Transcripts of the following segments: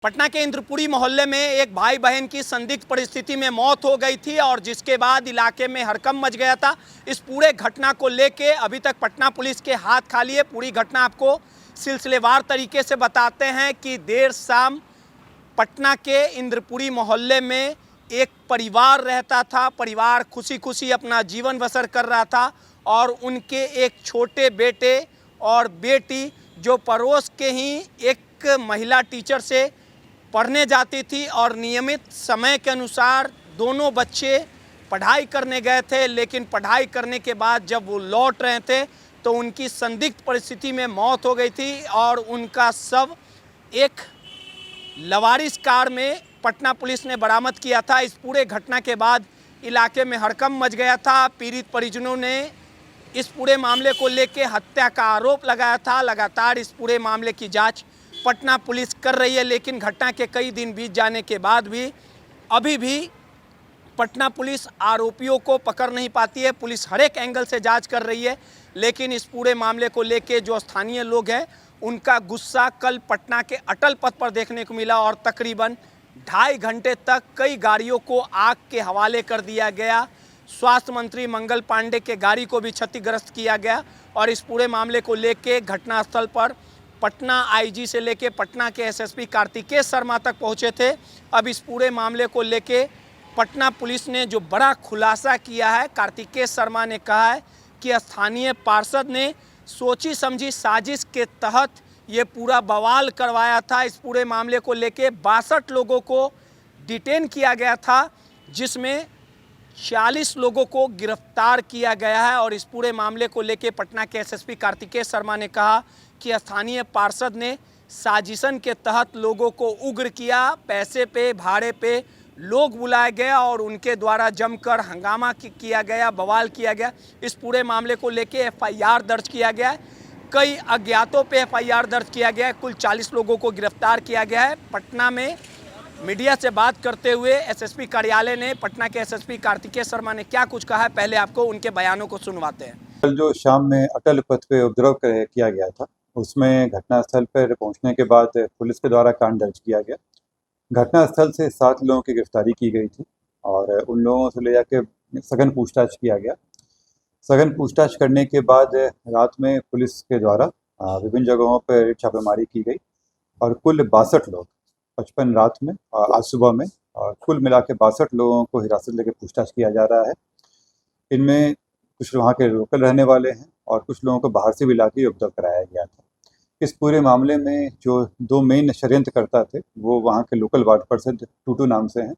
पटना के इंद्रपुरी मोहल्ले में एक भाई बहन की संदिग्ध परिस्थिति में मौत हो गई थी और जिसके बाद इलाके में हड़कंप मच गया था। इस पूरे घटना को लेके अभी तक पटना पुलिस के हाथ खाली है। पूरी घटना आपको सिलसिलेवार तरीके से बताते हैं कि देर शाम पटना के इंद्रपुरी मोहल्ले में एक परिवार रहता था। परिवार खुशी खुशी अपना जीवन बसर कर रहा था और उनके एक छोटे बेटे और बेटी जो पड़ोस के ही एक महिला टीचर से पढ़ने जाती थी और नियमित समय के अनुसार दोनों बच्चे पढ़ाई करने गए थे, लेकिन पढ़ाई करने के बाद जब वो लौट रहे थे तो उनकी संदिग्ध परिस्थिति में मौत हो गई थी और उनका शव एक लवारिस कार में पटना पुलिस ने बरामद किया था। इस पूरे घटना के बाद इलाके में हड़कंप मच गया था। पीड़ित परिजनों ने इस पूरे मामले को लेकर हत्या का आरोप लगाया था। लगातार इस पूरे मामले की जांच पटना पुलिस कर रही है, लेकिन घटना के कई दिन बीत जाने के बाद भी अभी भी पटना पुलिस आरोपियों को पकड़ नहीं पाती है। पुलिस हर एक एंगल से जांच कर रही है, लेकिन इस पूरे मामले को लेके जो स्थानीय लोग हैं उनका गुस्सा कल पटना के अटल पथ पर देखने को मिला और तकरीबन 2.5 घंटे तक कई गाड़ियों को आग के हवाले कर दिया गया। स्वास्थ्य मंत्री मंगल पांडे के गाड़ी को भी क्षतिग्रस्त किया गया और इस पूरे मामले को लेके घटनास्थल पर पटना आईजी से लेके पटना के एसएसपी कार्तिकेय शर्मा तक पहुंचे थे। अब इस पूरे मामले को लेके पटना पुलिस ने जो बड़ा खुलासा किया है, कार्तिकेय शर्मा ने कहा है कि स्थानीय पार्षद ने सोची समझी साजिश के तहत ये पूरा बवाल करवाया था। इस पूरे मामले को लेके 62 लोगों को डिटेन किया गया था, जिसमें 40 लोगों को गिरफ्तार किया गया है। और इस पूरे मामले को लेके पटना के एसएसपी कार्तिकेय शर्मा ने कहा कि स्थानीय पार्षद ने साजिशन के तहत लोगों को उग्र किया। पैसे पे भाड़े पे लोग बुलाए गए और उनके द्वारा जमकर हंगामा किया गया, बवाल किया गया। इस पूरे मामले को लेके एफआईआर दर्ज किया गया है। कई अज्ञातों पे एफआईआर दर्ज किया गया है। कुल 40 लोगों को गिरफ्तार किया गया है। पटना में मीडिया से बात करते हुए एसएसपी कार्यालय ने पटना के एसएसपी कार्तिकेय शर्मा ने क्या कुछ कहा है, पहले आपको उनके बयानों को सुनवाते हैं। कल जो शाम में अटल पथ पे उपद्रव किया गया था, उसमें घटनास्थल पर पहुंचने के बाद पुलिस के द्वारा कांड दर्ज किया गया। घटनास्थल से 7 लोगों की गिरफ्तारी की गई थी और उन लोगों से ले जाके सघन पूछताछ किया गया। सघन पूछताछ करने के बाद रात में पुलिस के द्वारा विभिन्न जगहों पर छापेमारी की गई और कुल 62 लोग 55 रात में आज सुबह में और कुल मिला के 62 लोगों को हिरासत लेके पूछताछ किया जा रहा है। इनमें कुछ वहाँ के लोकल रहने वाले हैं और कुछ लोगों को बाहर से भी लाके उपद्रव कराया गया था। इस पूरे मामले में जो 2 मेन षड्यंत्रकर्ता थे वो वहाँ के लोकल वार्ड पार्षद टूटू नाम से हैं।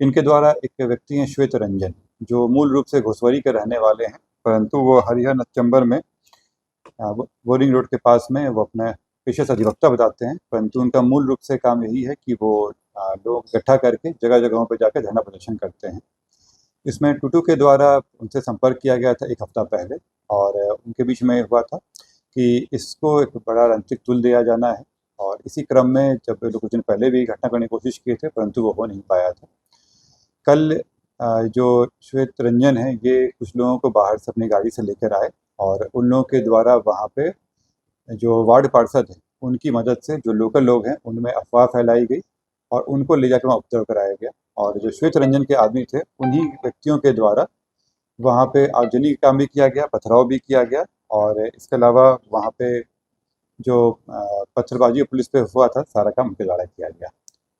इनके द्वारा एक व्यक्ति हैं श्वेत रंजन, जो मूल रूप से घोसवरी के रहने वाले हैं, परंतु वो हरिहर चंबर में बोरिंग रोड के पास में वो अपना पेशे से अधिवक्ता बताते हैं, परंतु उनका मूल रूप से काम यही है कि वो लोग इकट्ठा करके जगह जगहों पर जाकर धरना प्रदर्शन करते हैं। इसमें टूटू के द्वारा उनसे संपर्क किया गया था 1 हफ्ता पहले और उनके बीच में हुआ था कि इसको एक बड़ा राजनीतिक तुल दिया जाना है और इसी क्रम में जब लोग कुछ दिन पहले भी घटना करने की कोशिश किए थे, परंतु वो हो नहीं पाया था। कल जो श्वेत रंजन है ये कुछ लोगों को बाहर से अपनी गाड़ी से लेकर आए और उन लोगों के द्वारा वहाँ पे जो वार्ड पार्षद हैं उनकी मदद से जो लोकल लोग हैं उनमें अफवाह फैलाई गई और उनको ले जाकर वहाँ उपद्रव कराया गया। और जो श्वेत रंजन के आदमी थे उन्हीं व्यक्तियों के द्वारा वहाँ पे आगजनी का काम भी किया गया, पथराव भी किया गया और इसके अलावा वहाँ पे जो पत्थरबाजी पुलिस पे हुआ था सारा काम उनके द्वारा किया गया।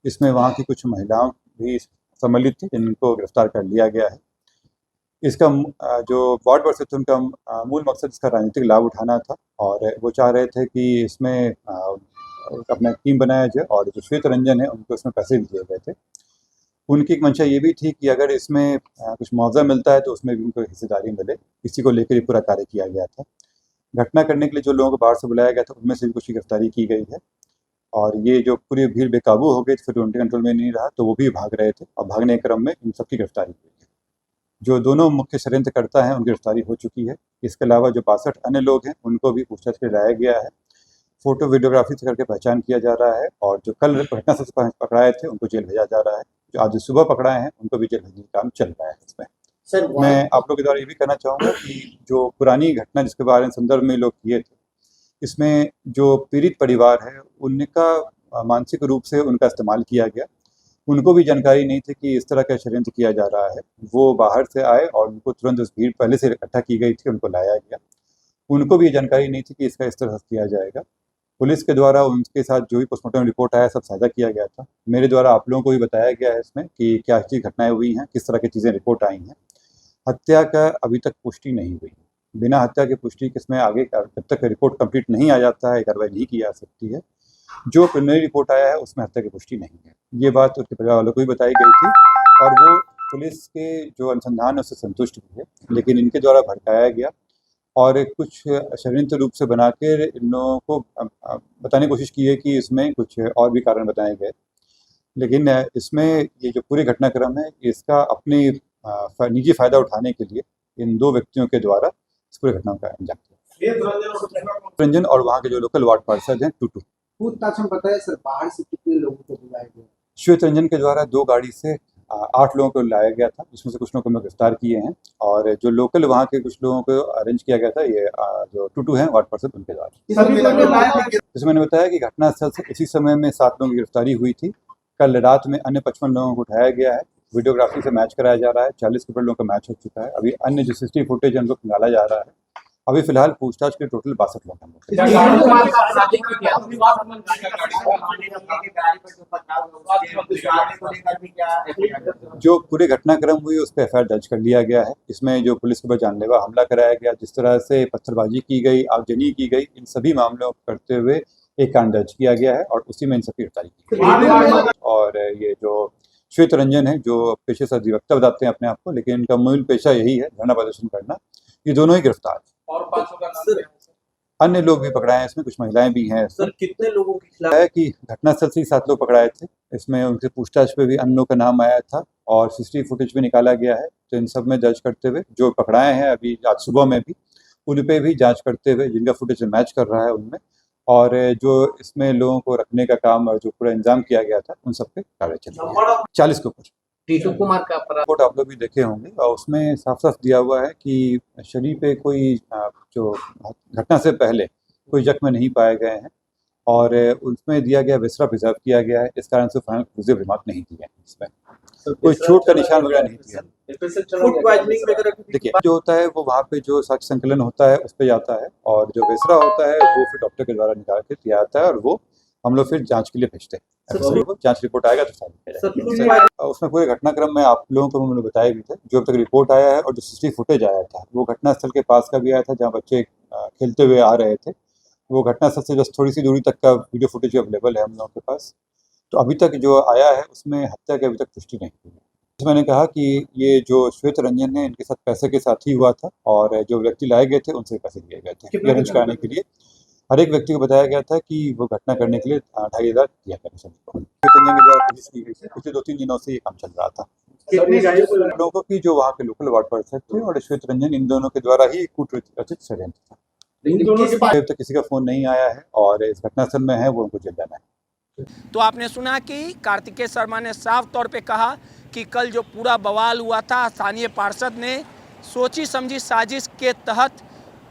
इसमें वहाँ की कुछ महिलाओं भी सम्मिलित थी जिनको गिरफ्तार कर लिया गया है। इसका जो वार्ड पार्षद थे उनका मूल मकसद इसका राजनीतिक लाभ उठाना था और वो चाह रहे थे कि इसमें अपना टीम बनाया जाए और जो श्वेत रंजन है उनको इसमें पैसे भी दिए गए थे। उनकी एक मंशा ये भी थी कि अगर इसमें कुछ मुआवजा मिलता है तो उसमें भी उनको हिस्सेदारी मिले, इसी को लेकर ये पूरा कार्य किया गया था। घटना करने के लिए जो लोगों को बाहर से बुलाया गया था उनमें से भी कुछ की गिरफ्तारी की गई है और ये जो पूरी भीड़ बेकाबू हो गई फिर उनके कंट्रोल में नहीं रहा तो वो भी भाग रहे थे और भागने के क्रम में इन सबकी गिरफ्तारी हुई है। जो दोनों मुख्य षड्यंत्रकर्ता हैं उनकी गिरफ्तारी हो चुकी है। इसके अलावा जो 62 अन्य लोग हैं उनको भी पूछताछ के लाया गया है। फोटो वीडियोग्राफी से करके पहचान किया जा रहा है और जो कल घटना से पकड़ाए थे उनको जेल भेजा जा रहा है। जो आज सुबह पकड़ाए हैं उनको भी जेल भेजने का काम चल रहा है। इसमें सर मैं आप लोग के द्वारा ये भी कहना चाहूँगा कि जो पुरानी घटना जिसके बारे में संदर्भ में लोग किए थे, इसमें जो पीड़ित परिवार है उनका मानसिक रूप से उनका इस्तेमाल किया गया। उनको भी जानकारी नहीं थी कि इस तरह का षड्यंत्र किया जा रहा है। वो बाहर से आए और उनको तुरंत उस भीड़ पहले से इकट्ठा की गई थी, उनको लाया गया। उनको भी ये जानकारी नहीं थी कि इसका इस तरह से किया जाएगा। पुलिस के द्वारा उनके साथ जो भी पोस्टमार्टम रिपोर्ट आया सब साझा किया गया था। मेरे द्वारा आप लोगों को भी बताया गया है इसमें कि क्या चीज़ घटनाएं हुई हैं, किस तरह की चीज़ें रिपोर्ट आई हैं। हत्या का अभी तक पुष्टि नहीं हुई है। बिना हत्या की पुष्टि किसमें आगे जब तक रिपोर्ट कंप्लीट नहीं आ जाता है, कार्रवाई नहीं की जा सकती है। जो प्रिलिमिनरी रिपोर्ट आया है उसमें हत्या की पुष्टि नहीं है। ये बात उसके परिवार वालों को भी बताई गई थी और वो पुलिस के जो अनुसंधान है उससे संतुष्ट भी है, लेकिन इनके द्वारा भड़काया गया और कुछ षड्यंत्र रूप से बना कर इन लोगों को बताने की कोशिश की है कि इसमें कुछ और भी कारण बताए गए। लेकिन इसमें ये जो पूरे घटनाक्रम है इसका अपने निजी फायदा उठाने के लिए इन दो व्यक्तियों के द्वारा इस पूरे घटना का अंजाम दिया। रंजन और वहाँ के जो लोकल वार्ड पार्षद हैं टूटू। पूछताछ में बताया सर बाहर से कितने लोगों को बुलाया गया? श्वेत रंजन के द्वारा 2 गाड़ी से 8 लोगों को लाया गया था, जिसमें से कुछ लोगों को हम गिरफ्तार किए हैं और जो लोकल वहाँ के कुछ लोगों को अरेंज किया गया था, ये जो टूटू हैं वार्ड पार्षद उनके द्वारा। जैसे मैंने बताया कि घटनास्थल से इसी समय में 7 लोगों की गिरफ्तारी हुई थी। कल रात में अन्य 55 लोगों को उठाया गया है, वीडियोग्राफी से मैच कराया जा रहा है। 40 के ऊपर लोगों का मैच हो चुका है। अभी अन्य जो CCTV फुटेज है उनको निकाला जा रहा है। अभी फिलहाल पूछताछ के टोटल 62 लोग हैं। जो पूरे घटनाक्रम हुई उस पर FIR दर्ज कर लिया गया है। इसमें जो पुलिस के ऊपर जानलेवा हमला कराया गया, जिस तरह से पत्थरबाजी की गई, आगजनी की गई, इन सभी मामलों को करते हुए एक कांड दर्ज किया गया है और उसी में इन सबकी गिरफ्तारी की गई। और ये जो श्वेत रंजन है जो पेशे से अधिवक्ता बताते हैं अपने आप को, लेकिन इनका मूल पेशा यही है धरना प्रदर्शन करना। ये दोनों ही गिरफ्तार हैं। और 5 का नाम अन्य लोग भी पकड़ाए हैं, इसमें कुछ महिलाएं भी हैं। सर कितने लोगों के खिलाफ है कि घटनास्थल से ही 7 लोग पकड़ाए थे। इसमें उनसे पूछताछ पे भी अन्य लोग का नाम आया था और CCTV फुटेज भी निकाला गया है। तो इन सब में दर्ज करते हुए जो पकड़ाए हैं अभी आज सुबह में भी उन पे भी जांच करते हुए जिनका फुटेज मैच कर रहा है उनमें, और जो इसमें लोगों को रखने का काम और जो पूरा इंतजाम किया गया था उन सब पे कार्रवाई चल रही है। 40 के ऊपर टीटू कुमार का रिपोर्ट आप लोग भी देखे होंगे और उसमें साफ साफ दिया हुआ है कि शरीर पे कोई जो घटना से पहले कोई जख्म नहीं पाए गए हैं और उसमें दिया गया विसरा प्रिजर्व किया गया है। इस कारण से फाइनल एक्सक्लूसिव रिमार्क नहीं दिए हैं। इसमें कोई चोट का निशान वगैरह नहीं दिया। देखिए जो होता है वो वहाँ पे जो साक्ष्य संकलन होता है उस पर जाता है और जो विसरा होता है वो फिर डॉक्टर के द्वारा निकाल के दिया जाता है और वो हम लोग फिर जांच के लिए भेजते हैं। जांच रिपोर्ट आएगा तो साथ उसमें पूरे घटनाक्रम में आप लोगों को मैंने बताए भी थे। जो अब तक रिपोर्ट आया है और जो CCTV फुटेज आया था वो घटनास्थल के पास का भी आया था जहाँ बच्चे खेलते हुए आ रहे थे। वो घटनास्थल से जस्ट थोड़ी सी दूरी तक का वीडियो फुटेज अवेलेबल है हम लोगों के पास। तो अभी तक जो आया है उसमें हत्या की अभी तक पुष्टि नहीं हुई है। मैंने कहा कि ये जो श्वेत रंजन है इनके साथ पैसे के साथ ही हुआ था और जो व्यक्ति लाए गए थे उनसे पैसे लिए गए थे अरेंज कराने के लिए। हर एक व्यक्ति को बताया गया था कि वो घटना करने के लिए 2500 दिया गया सभी को। श्वेत रंजन के द्वारा पुलिस की गई थी। पिछले 2-3 दिनों से ये काम चल रहा था। लोगों की जो वहाँ के लोकल वार्ड पार्षद थे और श्वेत रंजन, इन दोनों के द्वारा ही कूटरचित षड्यंत्र था। अब तक किसी का फोन नहीं आया है और इस घटनास्थल में है वो उनको जेल जाना है। तो आपने सुना कि कार्तिकेय शर्मा ने साफ तौर पे कहा कि कल जो पूरा बवाल हुआ था स्थानीय पार्षद ने सोची समझी साजिश के तहत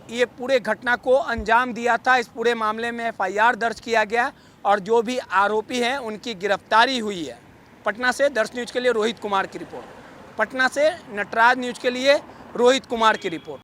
ये पूरे घटना को अंजाम दिया था। इस पूरे मामले में FIR दर्ज किया गया और जो भी आरोपी हैं उनकी गिरफ्तारी हुई है। पटना से दर्श न्यूज़ के लिए रोहित कुमार की रिपोर्ट। पटना से नटराज न्यूज़ के लिए रोहित कुमार की रिपोर्ट।